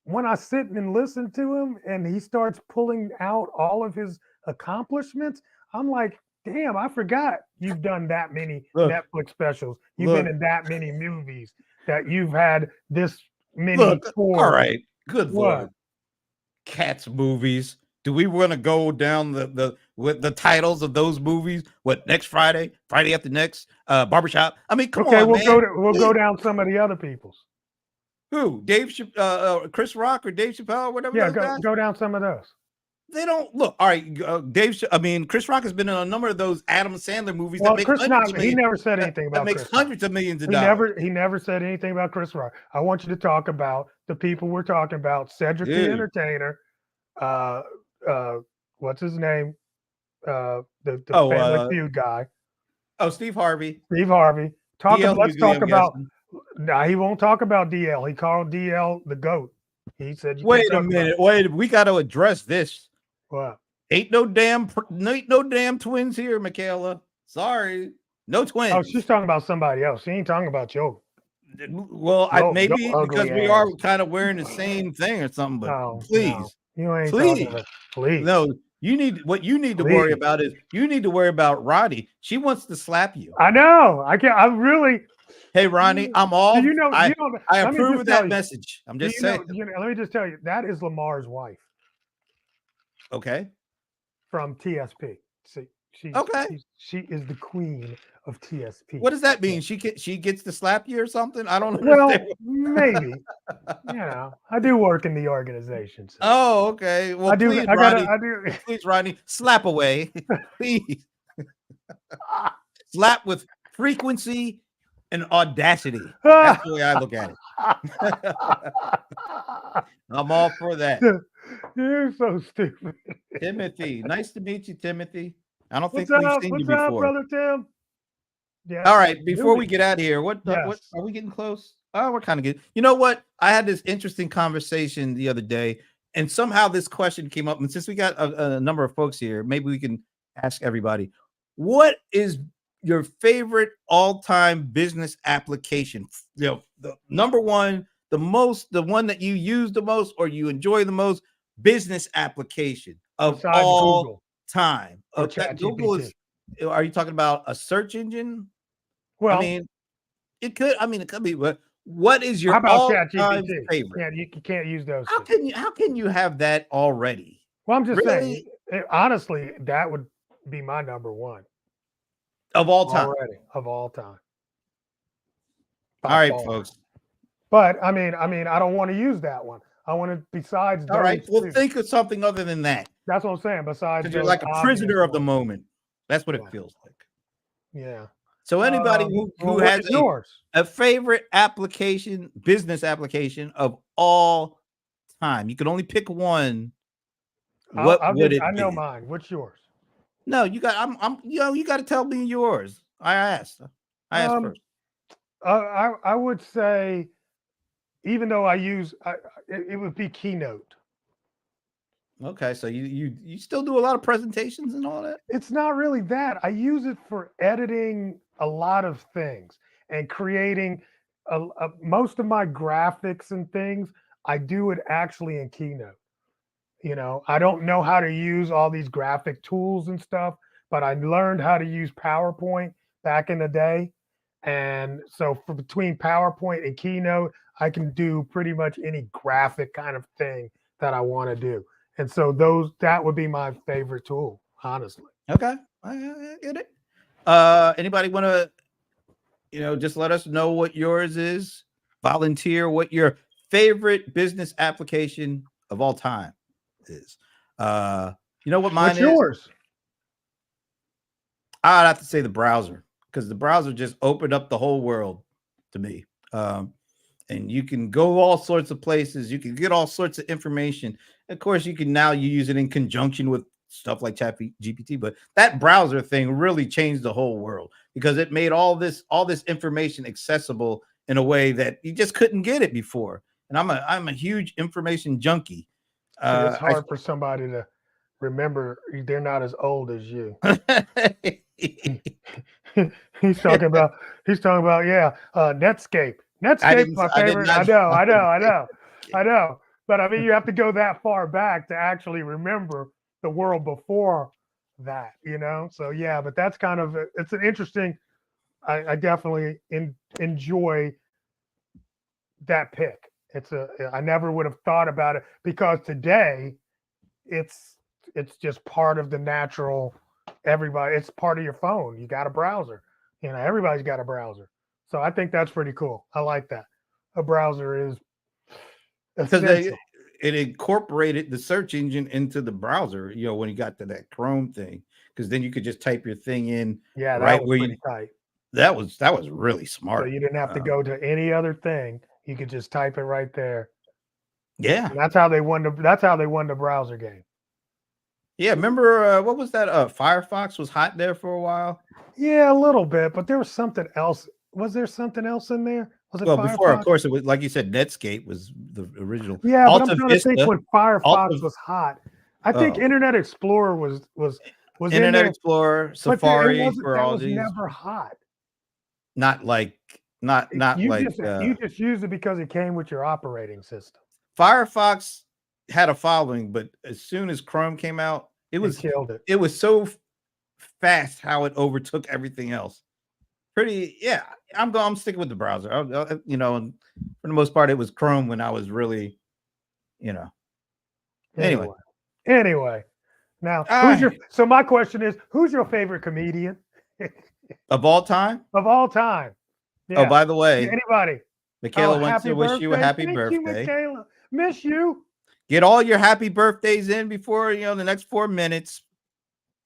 When I sit and listen to him and he starts pulling out all of his accomplishments, I'm like, damn, I forgot you've done that many Netflix specials. You've been in that many movies, that you've had this many all right. Good Lord. Cat's movies. Do we want to go down with the titles of those movies? What, next Friday after next, Barbershop? I mean, come on, man. We'll go down some of the other people's. Who? Chris Rock or Dave Chappelle or whatever? Yeah, go down some of those. They don't look all right. Chris Rock has been in a number of those Adam Sandler movies well, that make Chris Rock, he never said anything about that makes Chris hundreds Rock. of millions of dollars. He never said anything about Chris Rock. I want you to talk about the people we're talking about: Cedric the Entertainer, what's his name? The Family Feud guy. Oh, Steve Harvey. Let's talk about. Nah, he won't talk about DL. He called DL the GOAT. He said, "Wait a minute, we got to address this." What? Ain't no damn twins here, Michaela. Sorry, no twins. Oh, she's talking about somebody else. She ain't talking about you. Well, maybe because we are kind of wearing the same thing or something. But please, you ain't please. No, you need to worry about is you need to worry about Roddy. She wants to slap you. I know. I can't. I'm really. Hey, Ronnie, I'm all. I approve of that message. I'm just saying. Let me just tell you, that is Lamar's wife. Okay. From TSP. See, she is the queen of TSP. What does that mean? She gets to slap you or something? I don't know. Well, maybe. I do work in the organization. So. Oh, okay. Well, please, Rodney, slap away, please. Slap with frequency and audacity. That's the way I look at it. I'm all for that. You're so stupid. Timothy, nice to meet you, Timothy. I don't think we've seen you before. What's up, brother Tim? Yeah. All right, before we get out of here, what are we getting close? Oh, we're kind of good. You know what? I had this interesting conversation the other day, and somehow this question came up. And since we got a number of folks here, maybe we can ask everybody, what is your favorite all-time business application? The number one, the one that you use the most or you enjoy the most business application of besides all Google. Time. Google is. Are you talking about a search engine? Well, I mean, it could be. But what is your all-time favorite? Yeah, you can't use those. How can you have that already? Well, I'm just saying. Honestly, that would be my number one of all time. Already, of all time. All right, folks. But I mean, I don't want to use that one. I want to. Besides, all right. Well, think of something other than that. That's what I'm saying. Besides, you're like a prisoner of the moment. That's what it feels like. Yeah. So anybody who has a favorite application, business application of all time, you can only pick one. What would it be? I know mine. What's yours? No, you got. You got to tell me yours. I asked first. I would say, even though I use, it would be Keynote. Okay, so you still do a lot of presentations and all that? It's not really that. I use it for editing a lot of things and creating most of my graphics and things. I do it actually in Keynote. I don't know how to use all these graphic tools and stuff, but I learned how to use PowerPoint back in the day. And so between PowerPoint and Keynote, I can do pretty much any graphic kind of thing that I want to do. And so that would be my favorite tool, honestly. Okay, I get it. Anybody want to just let us know what yours is. Volunteer what your favorite business application of all time is. You know what mine What's is? yours? I'd have to say the browser, because the browser just opened up the whole world to me. And you can go all sorts of places. You can get all sorts of information. Of course, you use it in conjunction with stuff like ChatGPT, but that browser thing really changed the whole world, because it made all this information accessible in a way that you just couldn't get it before. And I'm a huge information junkie. It's hard for somebody to remember. They're not as old as you. He's talking about Netscape. Netscape's my favorite. I know. But I mean, you have to go that far back to actually remember the world before that, So yeah, but that's kind of it's an interesting. I definitely enjoy that pick. I never would have thought about it, because today it's just part of the natural. Everybody, it's part of your phone. You got a browser. Everybody's got a browser. So I think that's pretty cool. I like that. A browser is because it incorporated the search engine into the browser. When you got to that Chrome thing, because then you could just type your thing in. Yeah, that right was where pretty tight. That was really smart. So you didn't have to go to any other thing. You could just type it right there. Yeah, and that's how they won the browser game. Yeah, remember what was that? Firefox was hot there for a while. Yeah, a little bit, but there was something else. Was there something else in there? Was it Well, Firefox? before, of course, it was, like you said, Netscape was the original. Yeah, but I'm trying to think when Firefox was hot. I think Internet Explorer was Internet Explorer, Safari for all these. Never hot. Not like you just used it because it came with your operating system. Firefox had a following, but as soon as Chrome came out, it killed it. It was so fast how it overtook everything else. Yeah. I'm sticking with the browser. And for the most part, it was Chrome when I was really, Anyway, now so my question is, who's your favorite comedian of all time? Of all time. Yeah. Oh, by the way, anybody? Michaela wants to wish you a happy birthday. You, Michaela. Miss you. Get all your happy birthdays in before the next 4 minutes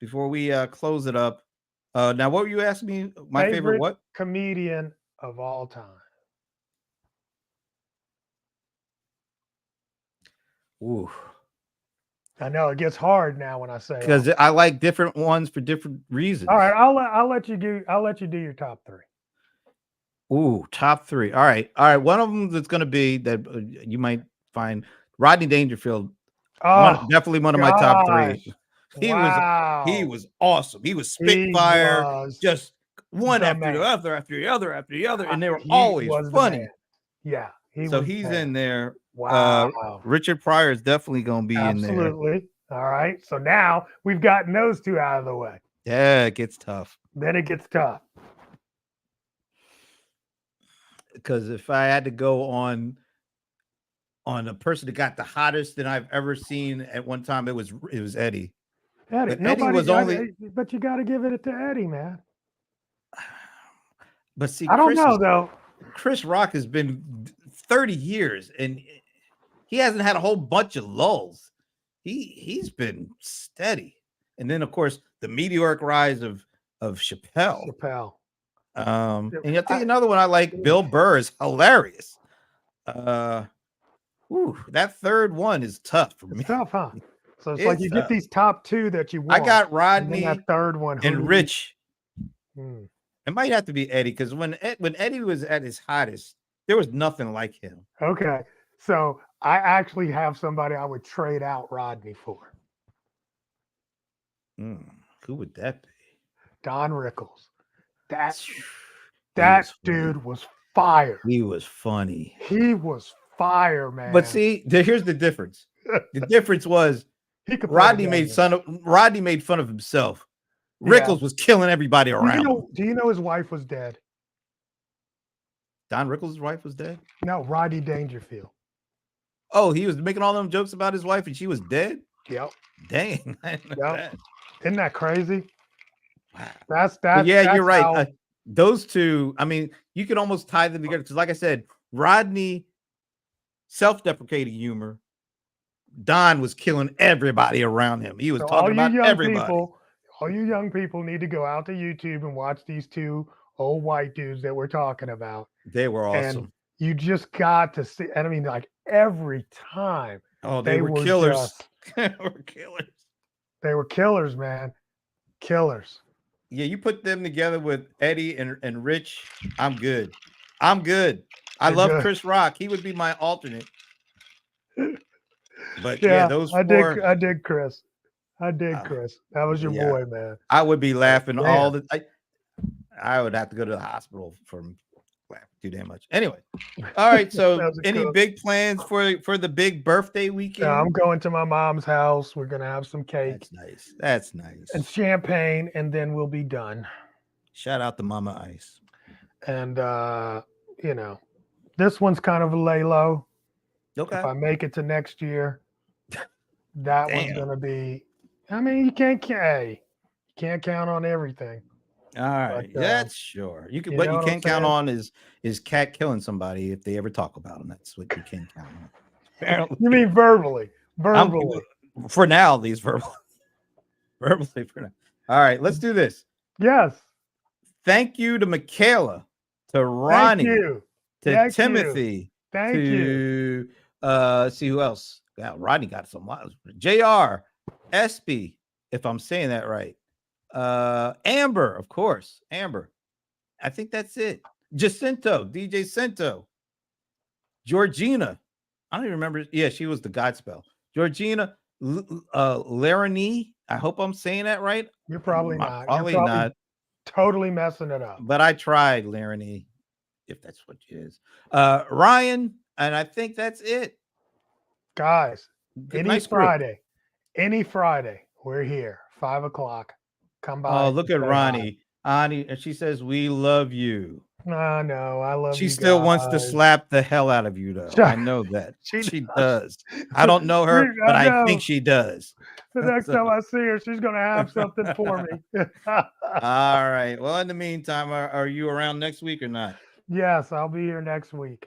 before we close it up. Now, what were you asking me? My favorite what? Comedian of all time. Ooh. I know it gets hard now when I say, because I like different ones for different reasons. All right, I'll let you do your top three. Ooh, top three. All right. One of them that's going to be that you might find Rodney Dangerfield. Definitely one of my top three. He was awesome. He was spitfire, just one after the other, and they were always funny. Yeah. He's in there. Wow. Richard Pryor is definitely going to be in there. Absolutely. All right. So now we've gotten those two out of the way. Yeah, it gets tough. Then it gets tough. Because if I had to go on a person that got the hottest that I've ever seen at one time, it was Eddie. But you got to give it to Eddie, man. But see, I don't know though. Chris Rock has been 30 years and he hasn't had a whole bunch of lulls. He's been steady. And then of course the meteoric rise of Chappelle. And I'll tell you another one I like. Bill Burr is hilarious. That third one is tough for me. It's tough, huh? So it's like you get these top two that you want. I got Rodney, and that third one, and Rich. It might have to be Eddie, because when Eddie was at his hottest, there was nothing like him. Okay, so I actually have somebody I would trade out Rodney for. Who would that be? Don Rickles. That dude was fire. He was funny. He was fire, man. But see, here's the difference. The difference was Rodney made fun of himself. Rickles was killing everybody around. Do you know his wife was dead? Don Rickles' wife was dead? No, Rodney Dangerfield. Oh, he was making all them jokes about his wife and she was dead? Yep. Dang. Yep. Isn't that crazy? Wow. You're right. those two, I mean, you could almost tie them together because, like I said, Rodney self-deprecating humor. Don was killing everybody around him. He was So talking about everybody. all you young people need to go out to YouTube and watch these two old white dudes that we're talking about. They were And awesome. you just got to see, and I mean, like every time Oh, they were were killers. just, They were killers. they were killers, man. Killers. Yeah, you put them together with Eddie and Rich. I'm good. I'm good. I You're love good. Chris Rock. He would be my alternate. But yeah, Yeah, those I four. did Chris. I did uh, Chris. That was your yeah, boy, man. I would be laughing all Damn. the. I would have to go to the hospital from laughing too damn much. Anyway, all right. So, That was a any cook. big plans for the big birthday Yeah, weekend? I'm going to my mom's house. We're gonna have some cake That's nice. That's nice. and champagne, and then we'll be done. Shout out to Mama Ice. And you know, this one's kind of a lay low. Okay. If I make it to next year, that one's Damn. gonna be. I mean, you can't count on everything. All right, But, that's sure. You can. you What know you what I'm can't count saying? on is Cat killing somebody if they ever talk about him. That's what you can count on. Apparently, You mean verbally? I'm- Verbally. for now, at least verbally. Verbally for now. All right, let's do this. Yes. Thank you to Michaela, to Thank Ronnie, you. to Thank you. Timothy, Thank you. to see who else. Yeah, Rodney got some. Jr. SB, if I'm saying that right. Amber, of course. Amber. I think that's it. Jacinto, DJ Cinto. Georgina. I don't even remember. Yeah, she was the Godspell. Georgina Larini. I hope I'm saying that right. You're probably not. Probably You're not. totally messing it up. But I tried, Larini, if that's what it is. Ryan, and I think that's it. Guys, any Nice group. Friday, we're here, 5:00. Come by. Oh, look at Ronnie. Ani, and she says, "We love you." No, I love She you still wants to guys. slap the hell out of you, though. I know that. She She does. I don't know her, but I think she does. The next time I see her, she's gonna have something for me. All right. Well, in the meantime, are you around next week or not? Yes, I'll be here next week.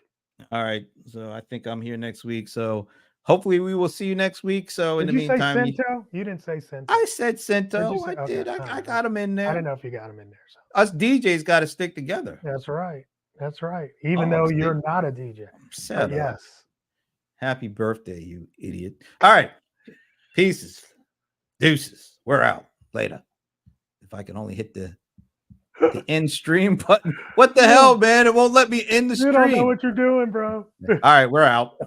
All right. So I think I'm here next week. So hopefully we will see you next week. So in Did the you say meantime, Cinto? You didn't say Cinto. I said Cinto. Did you say- I did. okay. I got him in I there. didn't know if you got him in there. So. Us DJs got to stick together. That's right. That's right. Even Oh, though see. you're not a DJ. Shut But up. yes. Happy birthday, you idiot. All right. Pieces. Deuces. We're out. Later. If I can only hit the end stream button. What the hell, man? It won't let me end the You don't know stream. what you're doing, bro. All right, we're out.